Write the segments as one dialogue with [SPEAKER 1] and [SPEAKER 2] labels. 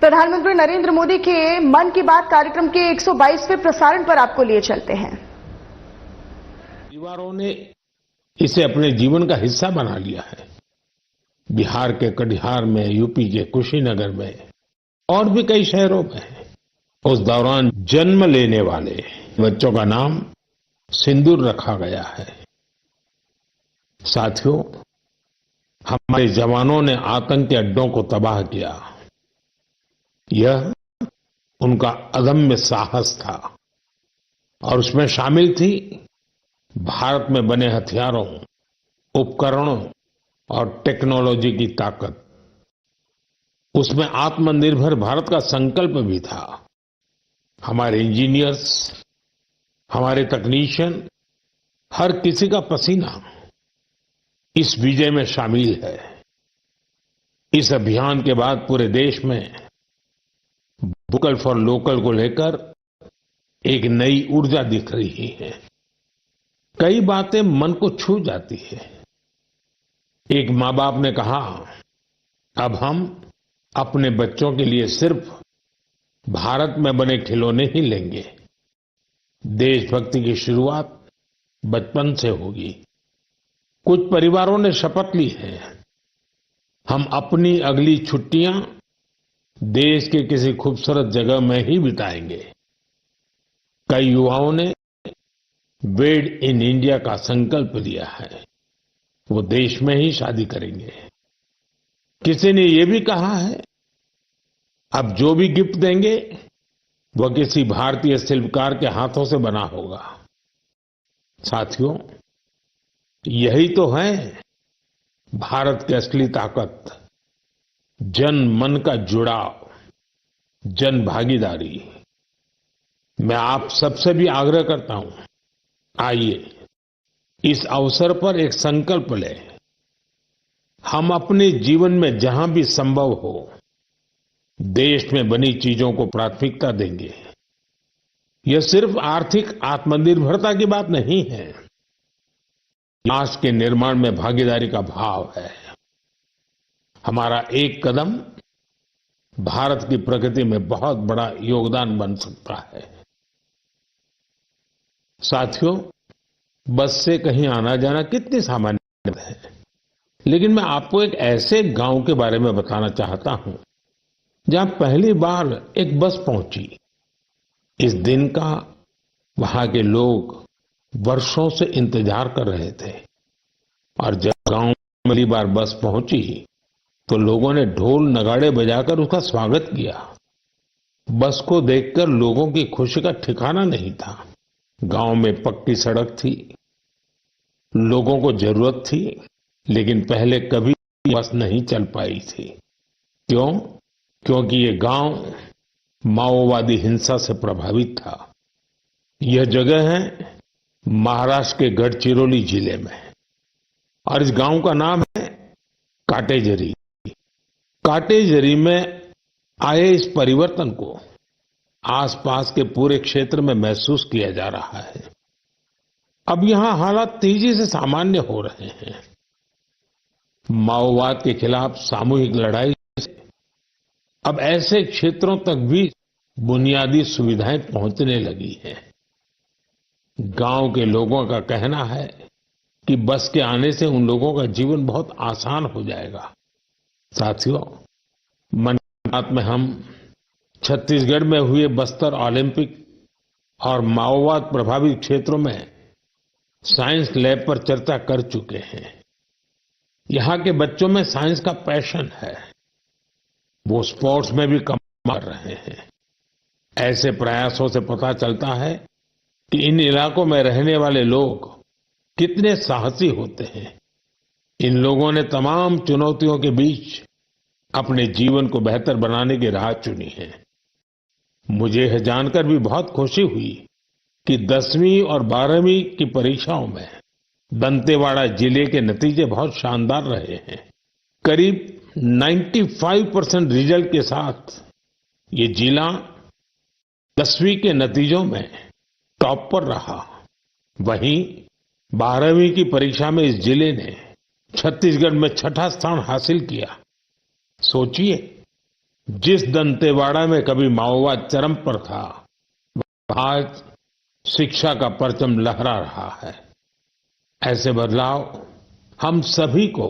[SPEAKER 1] प्रधानमंत्री नरेंद्र मोदी के मन की बात कार्यक्रम के 122वें प्रसारण पर आपको लिए चलते हैं।
[SPEAKER 2] परिवारों ने इसे अपने जीवन का हिस्सा बना लिया है। बिहार के कटिहार में, यूपी के कुशीनगर में और भी कई शहरों में उस दौरान जन्म लेने वाले बच्चों का नाम सिंदूर रखा गया है। साथियों, हमारे जवानों ने आतंकी अड्डों को तबाह किया। यह उनका अदम्य साहस था और उसमें शामिल थी भारत में बने हथियारों, उपकरणों और टेक्नोलॉजी की ताकत। उसमें आत्मनिर्भर भारत का संकल्प भी था। हमारे इंजीनियर्स, हमारे तकनीशियन, हर किसी का पसीना इस विजय में शामिल है। इस अभियान के बाद पूरे देश में वोकल फॉर लोकल को लेकर एक नई ऊर्जा दिख रही है। कई बातें मन को छू जाती है। एक माँ बाप ने कहा, अब हम अपने बच्चों के लिए सिर्फ भारत में बने खिलौने ही लेंगे। देशभक्ति की शुरुआत बचपन से होगी। कुछ परिवारों ने शपथ ली है, हम अपनी अगली छुट्टियां देश के किसी खूबसूरत जगह में ही बिताएंगे। कई युवाओं ने मेड इन इंडिया का संकल्प लिया है। वो देश में ही शादी करेंगे। किसी ने ये भी कहा है, अब जो भी गिफ्ट देंगे वह किसी भारतीय शिल्पकार के हाथों से बना होगा। साथियों, यही तो है भारत की असली ताकत। जन मन का जुड़ाव, जन भागीदारी। मैं आप सबसे भी आग्रह करता हूं, आइए इस अवसर पर एक संकल्प लें। हम अपने जीवन में जहां भी संभव हो देश में बनी चीजों को प्राथमिकता देंगे। यह सिर्फ आर्थिक आत्मनिर्भरता की बात नहीं है, राष्ट्र के निर्माण में भागीदारी का भाव है। हमारा एक कदम भारत की प्रगति में बहुत बड़ा योगदान बन सकता है। साथियों, बस से कहीं आना जाना कितनी सामान्य बात है, लेकिन मैं आपको एक ऐसे गांव के बारे में बताना चाहता हूं जहां पहली बार एक बस पहुंची। इस दिन का वहां के लोग वर्षों से इंतजार कर रहे थे और जब गांव में पहली बार बस पहुंची तो लोगों ने ढोल नगाड़े बजाकर उसका स्वागत किया। बस को देखकर लोगों की खुशी का ठिकाना नहीं था। गांव में पक्की सड़क थी, लोगों को जरूरत थी, लेकिन पहले कभी बस नहीं चल पाई थी। क्यों? क्योंकि ये गांव माओवादी हिंसा से प्रभावित था। यह जगह है महाराष्ट्र के गढ़चिरौली जिले में और इस गांव का नाम है काटेजरी। काटेजरी में आए इस परिवर्तन को आसपास के पूरे क्षेत्र में महसूस किया जा रहा है। अब यहां हालात तेजी से सामान्य हो रहे हैं। माओवाद के खिलाफ सामूहिक लड़ाई से अब ऐसे क्षेत्रों तक भी बुनियादी सुविधाएं पहुंचने लगी हैं। गांव के लोगों का कहना है कि बस के आने से उन लोगों का जीवन बहुत आसान हो जाएगा। साथियों, मन की बात में हम छत्तीसगढ़ में हुए बस्तर ओलंपिक और माओवाद प्रभावित क्षेत्रों में साइंस लैब पर चर्चा कर चुके हैं। यहां के बच्चों में साइंस का पैशन है। वो स्पोर्ट्स में भी कमाल कर रहे हैं। ऐसे प्रयासों से पता चलता है कि इन इलाकों में रहने वाले लोग कितने साहसी होते हैं। इन लोगों ने तमाम चुनौतियों के बीच अपने जीवन को बेहतर बनाने की राह चुनी है। मुझे यह जानकर भी बहुत खुशी हुई कि 10वीं और 12वीं की परीक्षाओं में दंतेवाड़ा जिले के नतीजे बहुत शानदार रहे हैं। करीब 95% रिजल्ट के साथ ये जिला 10वीं के नतीजों में टॉप पर रहा। वहीं 12वीं की परीक्षा में इस जिले ने छत्तीसगढ़ में छठा स्थान हासिल किया। सोचिए, जिस दंतेवाड़ा में कभी माओवाद चरम पर था, आज शिक्षा का परचम लहरा रहा है। ऐसे बदलाव हम सभी को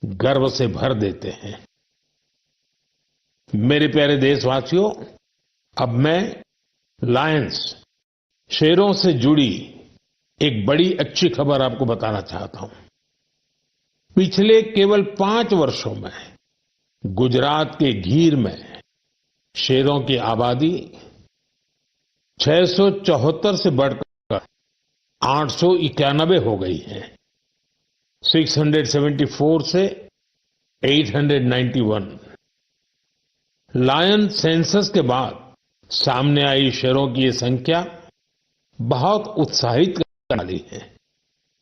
[SPEAKER 2] गर्व से भर देते हैं। मेरे प्यारे देशवासियों, अब मैं लायंस, शेरों से जुड़ी एक बड़ी अच्छी खबर आपको बताना चाहता हूं। पिछले केवल 5 वर्षों में गुजरात के गीर में शेरों की आबादी 674 से बढ़कर 891 हो गई है। 674 से 891। लायन सेंसस के बाद सामने आई शेरों की ये संख्या बहुत उत्साहित करने वाली है।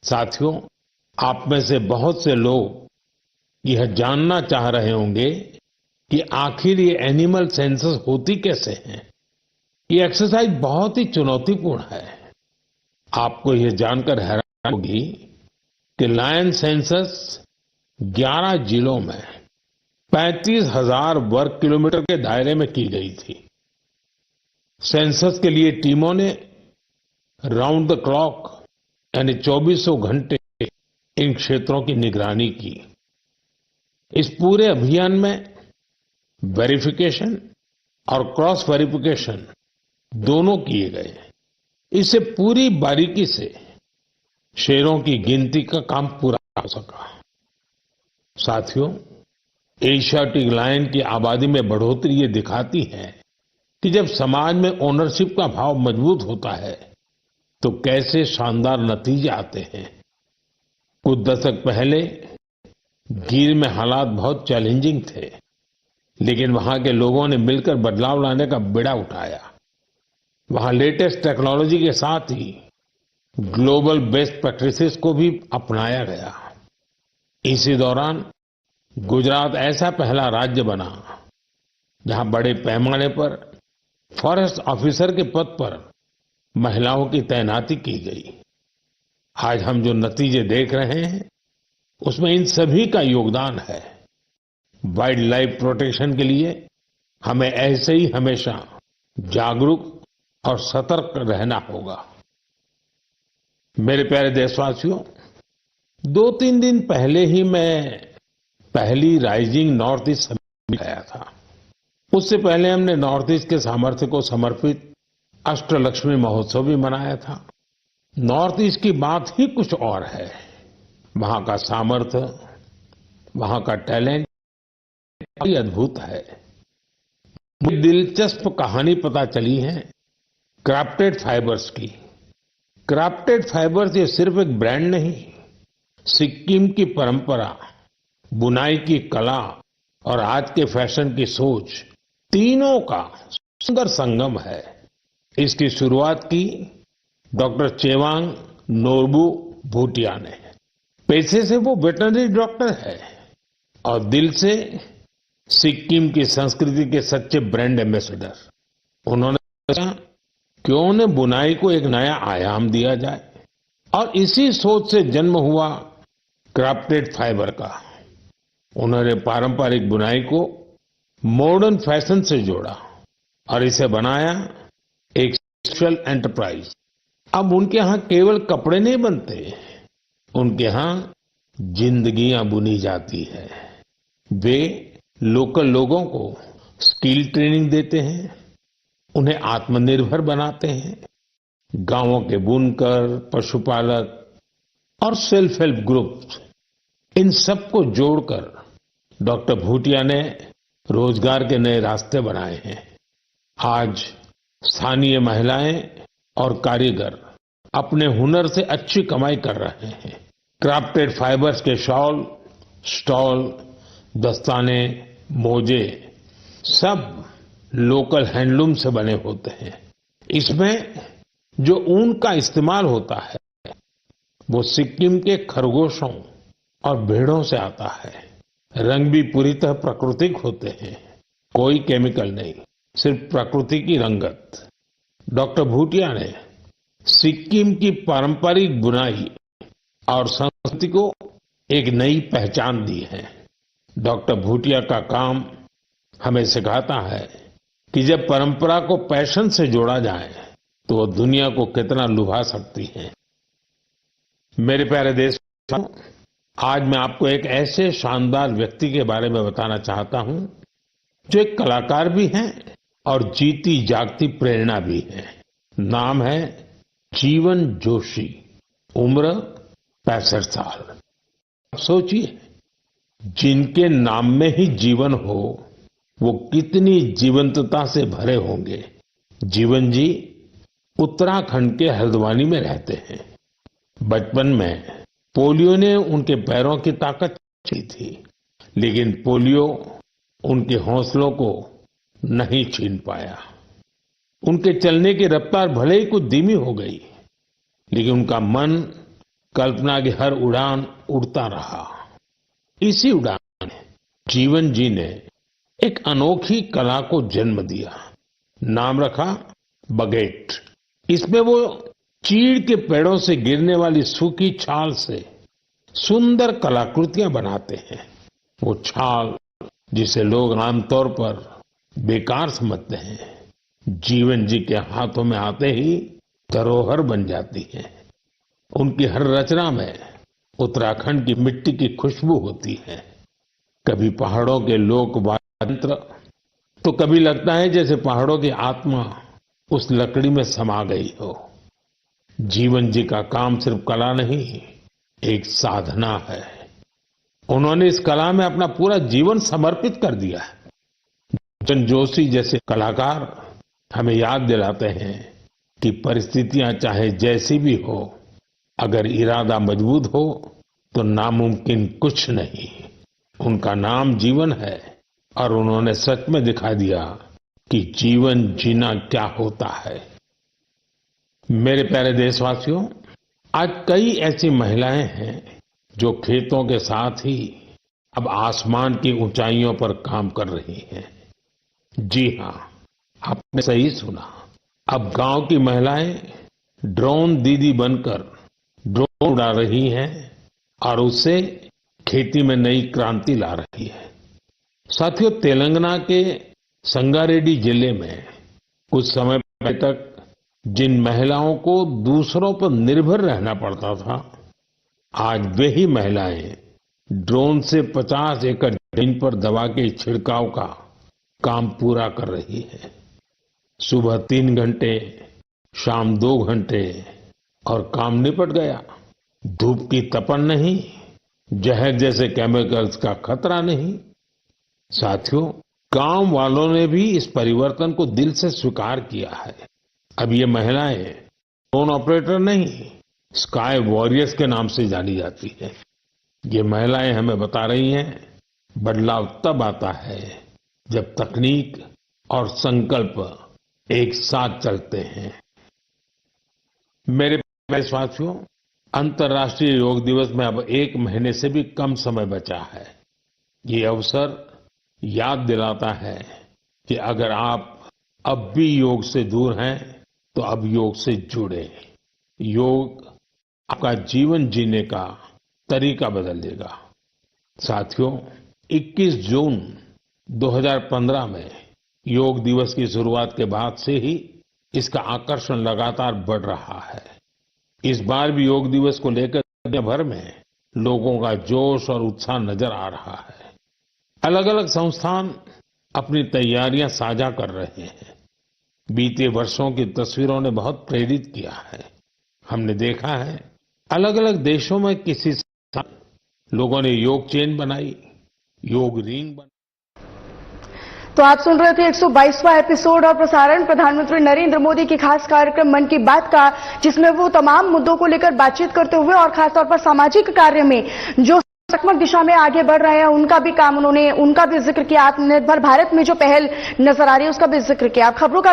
[SPEAKER 2] साथियों, आप में से बहुत से लोग यह जानना चाह रहे होंगे कि आखिर ये एनिमल सेंसस होती कैसे है। ये एक्सरसाइज बहुत ही चुनौतीपूर्ण है। आपको यह जानकर हैरानी होगी कि लायन सेंसस 11 जिलों में 35,000 वर्ग किलोमीटर के दायरे में की गई थी। सेंसस के लिए टीमों ने राउंड द क्लॉक यानी 24 घंटे इन क्षेत्रों की निगरानी की। इस पूरे अभियान में वेरिफिकेशन और क्रॉस वेरिफिकेशन दोनों किए गए। इससे पूरी बारीकी से शेरों की गिनती का काम पूरा हो सका। साथियों, एशियाटिक लायन की आबादी में बढ़ोतरी ये दिखाती है कि जब समाज में ओनरशिप का भाव मजबूत होता है तो कैसे शानदार नतीजे आते हैं। कुछ दशक पहले गीर में हालात बहुत चैलेंजिंग थे, लेकिन वहां के लोगों ने मिलकर बदलाव लाने का बीड़ा उठाया। वहां लेटेस्ट टेक्नोलॉजी के साथ ही ग्लोबल बेस्ट प्रैक्टिसेस को भी अपनाया गया। इसी दौरान गुजरात ऐसा पहला राज्य बना जहां बड़े पैमाने पर फॉरेस्ट ऑफिसर के पद पर महिलाओं की तैनाती की गई। आज हम जो नतीजे देख रहे हैं उसमें इन सभी का योगदान है। वाइल्ड लाइफ प्रोटेक्शन के लिए हमें ऐसे ही हमेशा जागरूक और सतर्क रहना होगा। मेरे प्यारे देशवासियों, 2-3 दिन पहले ही मैं पहली राइजिंग नॉर्थ ईस्ट समिट गया था। उससे पहले हमने नॉर्थ ईस्ट के सामर्थ्य को समर्पित अष्टलक्ष्मी महोत्सव भी मनाया था। नॉर्थ ईस्ट की बात ही कुछ और है। वहां का सामर्थ्य, वहां का टैलेंट बड़ी अद्भुत है। मुझे दिलचस्प कहानी पता चली है क्राफ्टेड फाइबर्स की। क्राफ्टेड फाइबर्स ये सिर्फ एक ब्रांड नहीं, सिक्किम की परंपरा, बुनाई की कला और आज के फैशन की सोच, तीनों का सुंदर संगम है। इसकी शुरुआत की डॉक्टर चेवांग नोरबू भूटिया ने। पैसे से वो वेटरनरी डॉक्टर है और दिल से सिक्किम की संस्कृति के सच्चे ब्रांड एम्बेसडर। उन्होंने सोचा क्यों न बुनाई को एक नया आयाम दिया जाए, और इसी सोच से जन्म हुआ क्राफ्टेड फाइबर का। उन्होंने पारंपरिक बुनाई को मॉडर्न फैशन से जोड़ा और इसे बनाया एक सोशल एंटरप्राइज। अब उनके यहां केवल कपड़े नहीं बनते, उनके यहां जिंदगियां बुनी जाती है। वे लोकल लोगों को स्किल ट्रेनिंग देते हैं, उन्हें आत्मनिर्भर बनाते हैं। गांवों के बुनकर, पशुपालक और सेल्फ हेल्प ग्रुप, इन सबको जोड़कर डॉक्टर भूटिया ने रोजगार के नए रास्ते बनाए हैं। आज स्थानीय महिलाएं और कारीगर अपने हुनर से अच्छी कमाई कर रहे हैं। क्राफ्टेड फाइबर्स के शॉल, स्टॉल, दस्ताने, मोजे सब लोकल हैंडलूम से बने होते हैं। इसमें जो ऊन का इस्तेमाल होता है वो सिक्किम के खरगोशों और भेड़ों से आता है। रंग भी पूरी तरह प्राकृतिक होते हैं, कोई केमिकल नहीं, सिर्फ प्रकृति की रंगत। डॉक्टर भूटिया ने सिक्किम की पारंपरिक बुनाई और संस्कृति को एक नई पहचान दी है। डॉक्टर भूटिया का काम हमें सिखाता है कि जब परंपरा को पैशन से जोड़ा जाए तो वो दुनिया को कितना लुभा सकती है। मेरे प्यारे देशवासियों, आज मैं आपको एक ऐसे शानदार व्यक्ति के बारे में बताना चाहता हूं जो एक कलाकार भी हैं और जीती जागती प्रेरणा भी है। नाम है जीवन जोशी। उम्र 65 साल। अब सोचिए, जिनके नाम में ही जीवन हो वो कितनी जीवंतता से भरे होंगे। जीवन जी उत्तराखंड के हल्द्वानी में रहते हैं। बचपन में पोलियो ने उनके पैरों की ताकत छीनी थी, लेकिन पोलियो उनके हौसलों को नहीं छीन पाया। उनके चलने की रफ्तार भले ही कुछ धीमी हो गई, लेकिन उनका मन कल्पना की हर उड़ान उड़ता रहा। इसी उड़ान में जीवन जी ने एक अनोखी कला को जन्म दिया। नाम रखा बगेट। इसमें वो चीड़ के पेड़ों से गिरने वाली सूखी छाल से सुंदर कलाकृतियां बनाते हैं। वो छाल जिसे लोग आमतौर पर बेकार समझते हैं, जीवन जी के हाथों में आते ही धरोहर बन जाती है। उनकी हर रचना में उत्तराखंड की मिट्टी की खुशबू होती है। कभी पहाड़ों के लोक वाद्य, तो कभी लगता है जैसे पहाड़ों की आत्मा उस लकड़ी में समा गई हो। जीवन जी का काम सिर्फ कला नहीं, एक साधना है। उन्होंने इस कला में अपना पूरा जीवन समर्पित कर दिया है। जीवन जोशी जैसे कलाकार हमें याद दिलाते हैं कि परिस्थितियां चाहे जैसी भी हो, अगर इरादा मजबूत हो तो नामुमकिन कुछ नहीं। उनका नाम जीवन है और उन्होंने सच में दिखा दिया कि जीवन जीना क्या होता है। मेरे प्यारे देशवासियों, आज कई ऐसी महिलाएं हैं जो खेतों के साथ ही अब आसमान की ऊंचाइयों पर काम कर रही हैं। जी हां, आपने सही सुना। अब गांव की महिलाएं ड्रोन दीदी बनकर ड्रोन उड़ा रही हैं और उससे खेती में नई क्रांति ला रही है। साथियों, तेलंगाना के संगारेड्डी जिले में कुछ समय पहले तक जिन महिलाओं को दूसरों पर निर्भर रहना पड़ता था, आज वे ही महिलाएं ड्रोन से 50 एकड़ जमीन पर दवा के छिड़काव का काम पूरा कर रही है। सुबह 3 घंटे, शाम 2 घंटे और काम निपट गया। धूप की तपन नहीं, जहर जैसे केमिकल्स का खतरा नहीं। साथियों, गांव वालों ने भी इस परिवर्तन को दिल से स्वीकार किया है। अब ये महिलाएं ड्रोन ऑपरेटर नहीं, स्काई वॉरियर्स के नाम से जानी जाती है। ये महिलाएं हमें बता रही हैं, बदलाव तब आता है जब तकनीक और संकल्प एक साथ चलते हैं। मेरे देशवासियों, अंतर्राष्ट्रीय योग दिवस में अब 1 महीने से भी कम समय बचा है। ये अवसर याद दिलाता है कि अगर आप अब भी योग से दूर हैं तो अब योग से जुड़े। योग आपका जीवन जीने का तरीका बदल देगा। साथियों, 21 जून 2015 में योग दिवस की शुरुआत के बाद से ही इसका आकर्षण लगातार बढ़ रहा है। इस बार भी योग दिवस को लेकर दुनिया भर में लोगों का जोश और उत्साह नजर आ रहा है। अलग अलग संस्थान अपनी तैयारियां साझा कर रहे हैं। बीते वर्षों की तस्वीरों ने बहुत प्रेरित किया है। हमने देखा है अलग अलग देशों में किसी लोगों ने योग चेन बनाई, योग रिंग बनाई।
[SPEAKER 1] तो आप सुन रहे थे 122वां एपिसोड और प्रसारण प्रधानमंत्री नरेंद्र मोदी की खास कार्यक्रम मन की बात का, जिसमें वो तमाम मुद्दों को लेकर बातचीत करते हुए और खासतौर पर सामाजिक कार्य में जो सकारात्मक दिशा में आगे बढ़ रहे हैं उनका भी काम उन्होंने, उनका भी जिक्र किया। आत्मनिर्भर भारत में जो पहल नजर आ रही है उसका भी जिक्र किया। खबरों का